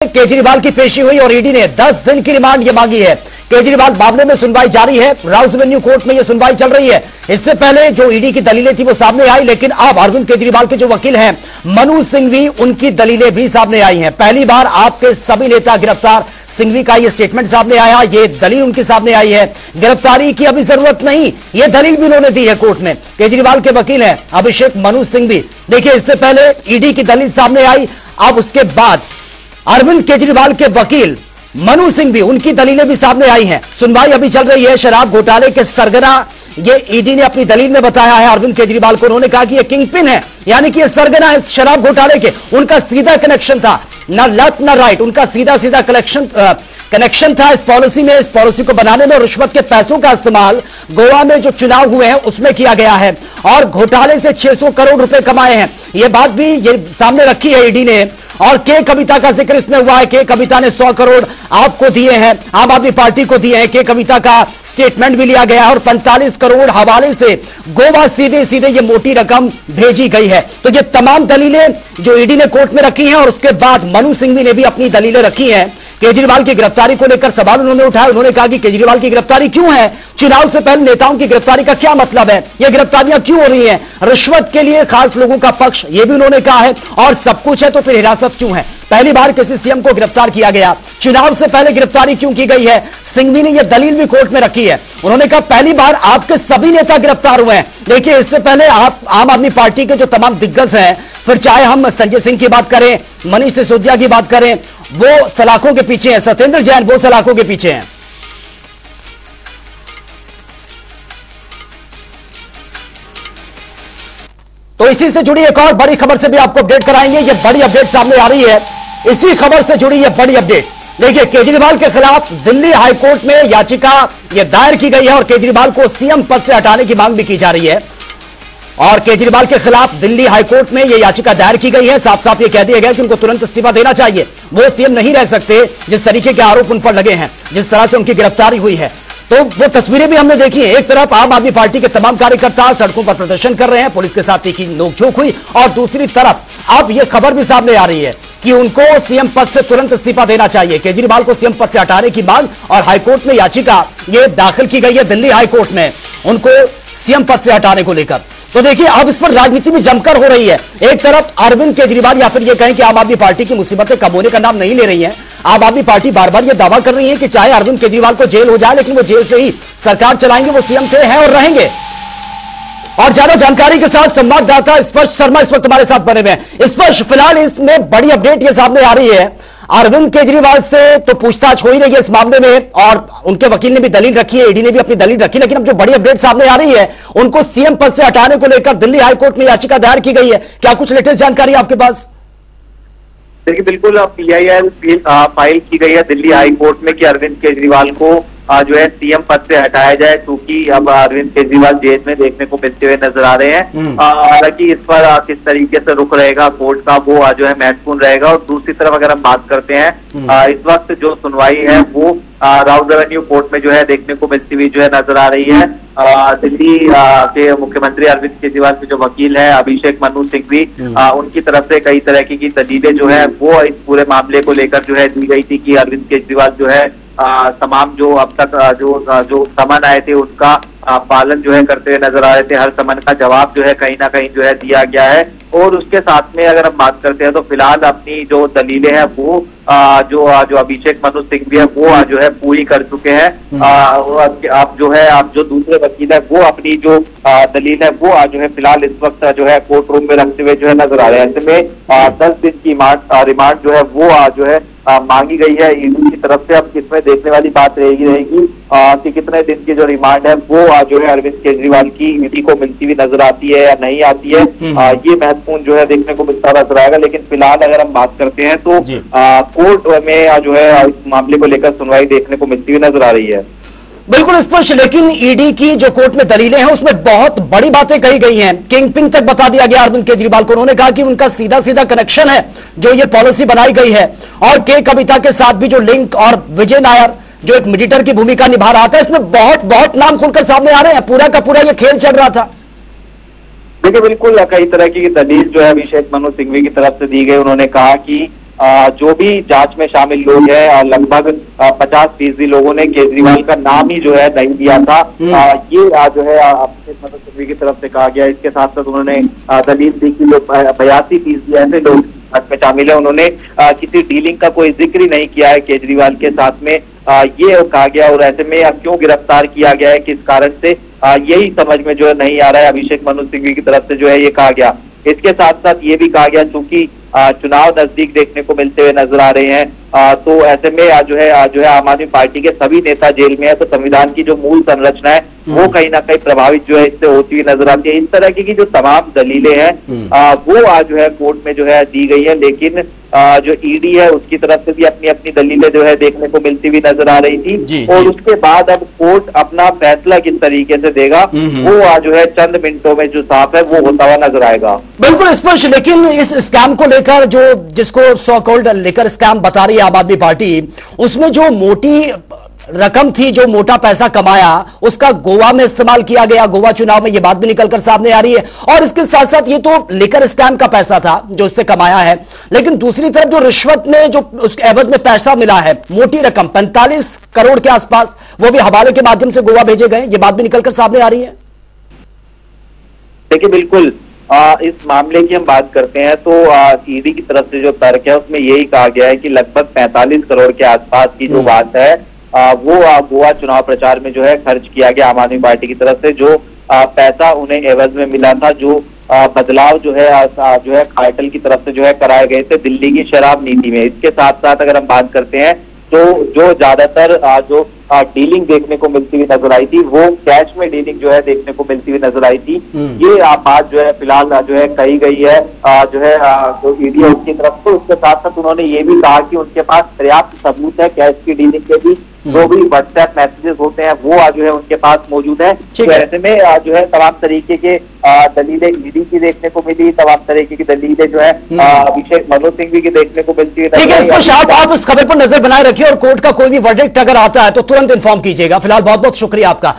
केजरीवाल की पेशी हुई और ईडी ने 10 दिन की रिमांड ये मांगी है। केजरीवाल मामले में सुनवाई जारी है। राउस एवेन्यू कोर्ट में ये सुनवाई चल रही है। इससे पहले जो ईडी की दलीलें थी वो सामने आई, लेकिन अब अरविंद केजरीवाल के जो वकील हैं मनु सिंघवी, उनकी दलीलें भी सामने आई हैं। पहली बार आपके सभी नेता गिरफ्तार, सिंघवी का ये स्टेटमेंट सामने आया, ये दलील उनकी सामने आई है। गिरफ्तारी की अभी जरूरत नहीं, ये दलील भी उन्होंने दी है कोर्ट में। केजरीवाल के वकील हैं अभिषेक मनु सिंघवी। देखिए, इससे पहले ईडी की दलील सामने आई, अब उसके बाद अरविंद केजरीवाल के वकील मनु सिंघवी, उनकी दलीलें भी सामने आई हैं। सुनवाई अभी चल रही है। शराब घोटाले के सरगना ये ईडी ने अपनी दलील में बताया है अरविंद केजरीवाल को। उन्होंने कहा कि ये किंगपिन है, यानी कि ये सरगना है शराब घोटाले के। उनका सीधा कनेक्शन था, ना लेफ्ट ना राइट, उनका सीधा सीधा कनेक्शन था इस पॉलिसी में, इस पॉलिसी को बनाने में। रिश्वत के पैसों का इस्तेमाल गोवा में जो चुनाव हुए हैं उसमें किया गया है और घोटाले से 600 करोड़ रुपए कमाए हैं। यह बात भी ये सामने रखी है ईडी ने। और के कविता का जिक्र इसमें हुआ है। के कविता ने 100 करोड़ आपको दिए हैं, आम आदमी पार्टी को दिए हैं। के कविता का स्टेटमेंट भी लिया गया है और 45 करोड़ हवाले से गोवा सीधे सीधे ये मोटी रकम भेजी गई है। तो ये तमाम दलीलें जो ईडी ने कोर्ट में रखी हैं और उसके बाद मनु सिंघवी ने भी अपनी दलीलें रखी हैं। केजरीवाल की गिरफ्तारी को लेकर सवाल उन्होंने उठाया। उन्होंने कहा कि केजरीवाल की गिरफ्तारी क्यों है, चुनाव से पहले नेताओं की गिरफ्तारी का क्या मतलब है, ये गिरफ्तारियां क्यों हो रही हैं, रिश्वत के लिए खास लोगों का पक्ष, ये भी उन्होंने कहा है। और सब कुछ है तो फिर हिरासत क्यों है, पहली बार किसी सीएम को गिरफ्तार किया गया, चुनाव से पहले गिरफ्तारी क्यों की गई है। सिंघवी ने यह दलील भी कोर्ट में रखी है। उन्होंने कहा पहली बार आपके सभी नेता गिरफ्तार हुए हैं। देखिए, इससे पहले आप आम आदमी पार्टी के जो तमाम दिग्गज हैं, फिर चाहे हम संजय सिंह की बात करें, मनीष सिसोदिया की बात करें, वो सलाखों के पीछे हैं। सत्येंद्र जैन वो सलाखों के पीछे हैं। तो इसी से जुड़ी एक और बड़ी खबर से भी आपको अपडेट कराएंगे। ये बड़ी अपडेट सामने आ रही है, इसी खबर से जुड़ी ये बड़ी अपडेट। देखिए, केजरीवाल के खिलाफ दिल्ली हाईकोर्ट में याचिका ये दायर की गई है और केजरीवाल को सीएम पद से हटाने की मांग भी की जा रही है। और केजरीवाल के खिलाफ दिल्ली हाईकोर्ट में यह याचिका दायर की गई है। साफ साफ ये कह दिया गया कि उनको तुरंत इस्तीफा देना चाहिए, वो सीएम नहीं रह सकते। जिस तरीके के आरोप उन पर लगे हैं, जिस तरह से उनकी गिरफ्तारी हुई है, तो वो तस्वीरें भी हमने देखी हैं। एक तरफ आम आदमी पार्टी के तमाम कार्यकर्ता सड़कों पर प्रदर्शन कर रहे हैं, पुलिस के साथ तीखी नोकझोंक हुई, और दूसरी तरफ अब यह खबर भी सामने आ रही है कि उनको सीएम पद से तुरंत इस्तीफा देना चाहिए। केजरीवाल को सीएम पद से हटाने की मांग और हाईकोर्ट में याचिका ये दाखिल की गई है दिल्ली हाईकोर्ट में, उनको सीएम पद से हटाने को लेकर। तो देखिए, अब इस पर राजनीति में जमकर हो रही है। एक तरफ अरविंद केजरीवाल, या फिर ये कहें कि आम आदमी पार्टी की मुसीबतें कम होने का नाम नहीं ले रही हैं। आम आदमी पार्टी बार बार ये दावा कर रही है कि चाहे अरविंद केजरीवाल को जेल हो जाए, लेकिन वो जेल से ही सरकार चलाएंगे, वो सीएम से हैं और रहेंगे। और ज्यादा जानकारी के साथ संवाददाता स्पर्श शर्मा इस वक्त हमारे साथ बने हुए हैं। स्पर्श, फिलहाल इसमें बड़ी अपडेट ये सामने आ रही है, अरविंद केजरीवाल से तो पूछताछ हो ही रही है इस मामले में और उनके वकील ने भी दलील रखी है, ईडी ने भी अपनी दलील रखी, लेकिन अब जो बड़ी अपडेट सामने आ रही है, उनको सीएम पद से हटाने को लेकर दिल्ली हाईकोर्ट में याचिका दायर की गई है। क्या कुछ लेटेस्ट जानकारी आपके पास? देखिए, बिल्कुल PIL फाइल की गई है दिल्ली हाईकोर्ट में कि अरविंद केजरीवाल को जो है सीएम पद से हटाया जाए, क्योंकि अब अरविंद केजरीवाल जेल में देखने को मिलते हुए नजर आ रहे हैं। हालांकि इस पर किस तरीके से रुख रहेगा कोर्ट का, वो जो है महत्वपूर्ण रहेगा। और दूसरी तरफ अगर हम बात करते हैं, इस वक्त जो सुनवाई है वो राउस एवेन्यू कोर्ट में जो है देखने को मिलती हुई जो है नजर आ रही है। दिल्ली के मुख्यमंत्री अरविंद केजरीवाल के जो वकील है अभिषेक मनु सिंघवी, उनकी तरफ से कई तरह की दलीलें जो है वो इस पूरे मामले को लेकर जो है दी गई थी कि अरविंद केजरीवाल जो है तमाम जो अब तक जो समन आए थे उनका पालन जो है करते हुए नजर आ रहे थे। हर समन का जवाब जो है कहीं ना कहीं जो है दिया गया है। और उसके साथ में अगर हम बात करते हैं तो फिलहाल अपनी जो दलीलें हैं वो जो अभिषेक मनु सिंघवी है वो जो है पूरी कर चुके हैं। अब जो दूसरे वकील है वो अपनी जो दलील है वो जो है फिलहाल इस वक्त जो है कोर्ट रूम में रखते हुए जो है नजर आ रहे हैं। ऐसे में 10 दिन की रिमांड जो है वो जो है मांगी गई है ईडी की तरफ से। अब इसमें देखने वाली बात रहेगी कि कितने दिन की जो रिमांड है वो जो है अरविंद केजरीवाल की ईडी को मिलती हुई नजर आती है या नहीं आती है, ये महत्वपूर्ण जो है देखने को मिलता नजर आएगा। लेकिन फिलहाल अगर हम बात करते हैं तो कोर्ट में जो है इस मामले को लेकर सुनवाई देखने को मिलती हुई नजर आ रही है। बिल्कुल स्पष्ट, लेकिन ईडी की जो कोर्ट में दलीलें हैं उसमें बहुत बड़ी बातें कही गई हैं। किंगपिन तक बता दिया गया अरविंद केजरीवाल को। उन्होंने कहा कि उनका सीधा सीधा कनेक्शन है जो ये पॉलिसी बनाई गई है, और के कविता के साथ भी जो लिंक, और विजय नायर जो एक मीडिएटर की भूमिका निभा रहा था, इसमें बहुत बहुत नाम खुलकर सामने आ रहे हैं। पूरा का पूरा ये खेल चल रहा था। देखिए, बिल्कुल कई तरह की दलील जो है अभिषेक मनु सिंघवी की तरफ से दी गई। उन्होंने कहा कि जो भी जांच में शामिल लोग हैं लगभग 50% लोगों ने केजरीवाल का नाम ही जो है नहीं दिया था। ये जो है अभिषेक मनु सिंघवी की तरफ से कहा गया। इसके साथ साथ उन्होंने दलील दी कि 82% ऐसे लोग में शामिल है, उन्होंने किसी डीलिंग का कोई जिक्र ही नहीं किया है केजरीवाल के साथ में, ये कहा गया। और ऐसे में अब क्यों गिरफ्तार किया गया है, किस कारण से, यही समझ में जो है नहीं आ रहा है। अभिषेक मनु सिंघवी की तरफ से जो है ये कहा गया। इसके साथ साथ ये भी कहा गया चूंकि चुनाव नजदीक देखने को मिलते हुए नजर आ रहे हैं, तो ऐसे में जो है आम आदमी पार्टी के सभी नेता जेल में है, तो संविधान की जो मूल संरचना है वो कहीं ना कहीं प्रभावित जो है इससे होती हुई नजर आती है। इस तरह की जो तमाम दलीलें हैं वो आज जो है कोर्ट में जो है दी गई है, लेकिन जो ईडी है उसकी तरफ से भी अपनी अपनी दलीलें जो है देखने को मिलती हुई नजर आ रही थी। और उसके बाद अब कोर्ट अपना फैसला किस तरीके से देगा वो आज जो है चंद मिनटों में जो साफ है वो होता हुआ नजर आएगा। बिल्कुल स्पष्ट। लेकिन इस स्कैम को लेकर जो जिसको सो कॉल्ड लेकर स्कैम बता रही है आम आदमी पार्टी, उसमें जो मोटी रकम थी, जो मोटा पैसा कमाया, उसका गोवा में इस्तेमाल किया गया, गोवा चुनाव में यह बात भी निकलकर सामने आ रही है। और इसके साथ साथ ये तो लेकर स्कैम का पैसा था जो उससे कमाया है, लेकिन दूसरी तरफ जो रिश्वत में जो उसके एवज में पैसा मिला है, मोटी रकम 45 करोड़ के आसपास, वो भी हवाले के माध्यम से गोवा भेजे गए, ये बात भी निकलकर सामने आ रही है। देखिए बिल्कुल इस मामले की हम बात करते हैं तो ईडी की तरफ से जो तर्क है उसमें यही कहा गया है कि लगभग 45 करोड़ के आसपास की जो बात है वो गोवा चुनाव प्रचार में जो है खर्च किया गया आम आदमी पार्टी की तरफ से। जो पैसा उन्हें एवज में मिला था, जो बदलाव जो है कार्टेल की तरफ से जो है कराए गए थे दिल्ली की शराब नीति में। इसके साथ साथ अगर हम बात करते हैं तो जो ज्यादातर जो डीलिंग देखने को मिलती हुई नजर आई थी वो कैश में डीलिंग जो है देखने को मिलती हुई नजर आई थी। ये बात जो है फिलहाल जो है कही गई है जो है जो ईडी है उसकी तरफ से। उसके साथ साथ उन्होंने ये भी कहा कि उनके पास पर्याप्त सबूत है कैश की डीलिंग के भी, जो भी व्हाट्सएप मैसेजेस होते हैं वो जो है उनके पास मौजूद है। तो ऐसे में जो है तमाम तरीके के दलीलें ईडी की देखने को मिली, तमाम तरीके की दलीलें जो है अभिषेक मनु सिंघवी की देखने को मिलती है। ठीक है, आप इस खबर पर नजर बनाए रखिए और कोर्ट का कोई भी वर्डिक्ट अगर आता है तो तुरंत इन्फॉर्म कीजिएगा। फिलहाल बहुत बहुत शुक्रिया आपका।